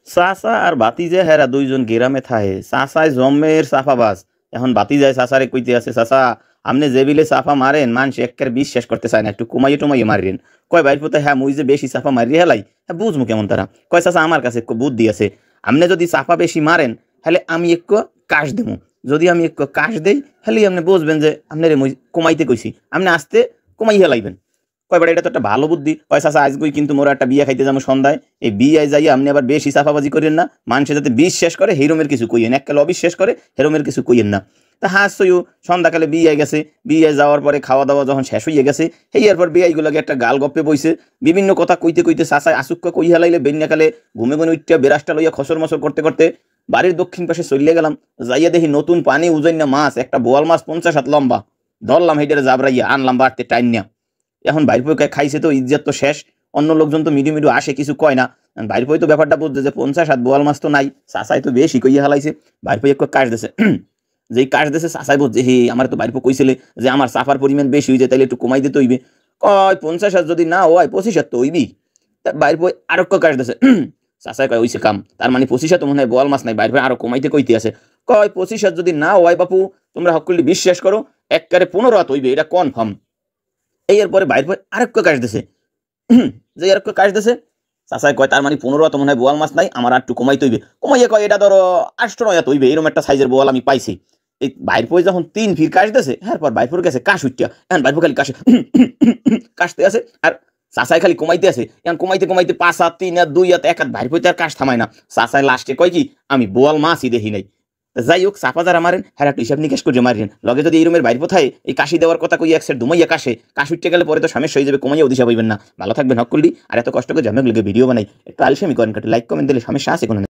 চাচা আর বাতিজা হেরা দুইজন গেরামে থাহে। চাচায় জম্মের চাফাবাজ। এখন বাতিজায় চাচারে কইতে আছে, চাচা আপনি যে বিলে চাফা মারেন মানুষ একের বিশ্বাস করতে চায় না, একটু কমাইয়ে টমাইয়ে মারেন। কয় বাইর পোতা, হ্যাঁ মুই যে বেশি চাফা মারি হেলাই, হ্যাঁ বুঝবো কেমন তারা। কয় চাচা আমার কাছে একটু বুদ্ধি আছে, আপনি যদি চাফা বেশি মারেন হলে আমি একটু কাশ দেবো, যদি আমি একটু কাশ দেই হলে আপনি বুঝবেন যে আপনার মুই কমাইতে কইছি, আপনি আস্তে কমাই হেলাইবেন। কয় বেটা এটা তো একটা ভালো বুদ্ধি। কয় চাচা আজকেই কিন্তু মোরা একটা বিয়ে খাইতে যাবো সন্ধ্যায়, এই বিয়ে যাই আপনি আবার বেশি চাফাবাজি করেন না, মানুষে যাতে বিশ্বাস করে হেরোমের কিছু কইয়েন, এককালে অবিশ্বাস করে হেরোমের কিছু কইয়েন না। তা হাসছইও সন্ধ্যাকালে বিয়ে গেছে, বিয়ে যাওয়ার পরে খাওয়া দাওয়া যখন শেষ হইয়া গেছে, এই এরপর বিয়াইগুলোকে একটা গাল গপ্পে বইছে, বিভিন্ন কথা কইতে কইতে চাচায় আসুক্কা কই হেলাইলে বেন্যাকালে ঘুমে ঘুমে উঠটা বেরাসটা লইয়া খসর মসর করতে করতে বাড়ির দক্ষিণ পাশে চলিয়ে গেলাম। যাইয়া দেখি নতুন পানি উজাইনা মাছ, একটা বোয়াল মাছ 50 হাত লম্বা, ধরলাম হেইটারে জাবরাইয়া আনলাম বাড়তে টাইম নিয়া। এখন বাইর পয় খাইছে তো ইজ্জত তো শেষ, অন্য লোকজন তো মিডু মিডু আসে কিছু কয় না। বাইর পয় তো ব্যাপারটা বুঝছে যে 50 হাত বোয়াল মাছ তো নাই, চাচাই তো বেশি কইয়া হালাইছে। বাইর পয় একটু কাশ দিছে, যেই কাশ দিছে চাচাই বুঝছে হে আমার তো বাইর পয় কইছিলে যে আমার চাফার পরিমাণ বেশি হয়ে যায়, তাইলে একটু কমাই দিতে হইবে। কয় 50 হাত যদি না হয় 25 হাত তো হইবি। তা বাইর পয় আরো কাশ দিছে, চাচাই কয় হইছে কাম, তার মানে 25 হাত মনে হয় বোয়াল মাছ নাই, বাইর পয় আরো কমাইতে কইতে আছে। কয় 25 হাত যদি না হয় বাপু তোমরা সকলে বিশ্বাস করো একবারে 15 হাত হইবে, এটা কনফার্ম। এই এরপরে বাইর পয় আরেকটু কাশ দিছে, যে আরেকটু কাশ দিছে চাচাই কয় তার মানে 15 তো মনে হয় বোয়াল মাছ নাই, আমার আর একটু কমাইতে হইবে। কমাইয়া কয় এটা ধরো 8-9 হইবে, এরকম একটা সাইজের বোয়াল আমি পাইছি। এই বাইর পয় যখন 3 ফির কাশ দিছে, এরপর বাইর পর গেছে কাশ উঠটা, এখন বাইর পর খালি কাশে কাশতে আছে, আর চাচাই খালি কমাইতে আছে। এখন কমাইতে কমাইতে 5 হাত 3 হাত 2 হাত 1 হাত বাইর পয়তে আর কাশ থামায় না। চাচাই লাস্টে কয় কি আমি বোয়াল মাছই দেখি নাই। যাই হোক চাপা যারা মারেন হ্যাঁ একটু হিসাব নিকেশ করে মারেন, লগে যদি এই রুমের বাইর কোথায় এই কাশি দেওয়ার কথা কই এক সেট ধুমাইয়া কাশে, কাশ উঠতে গেলে পরে তো সমস্যা হয়ে যাবে, কমাইয়া অধিসা হইবেন না। ভালো থাকবেন হক করলি, আর এত কষ্ট করে জামেগুলোকে ভিডিও বানাই একটু আলসেমি করেন, লাইক কমেন্ট দিলে সমস্যা আছে কোনো।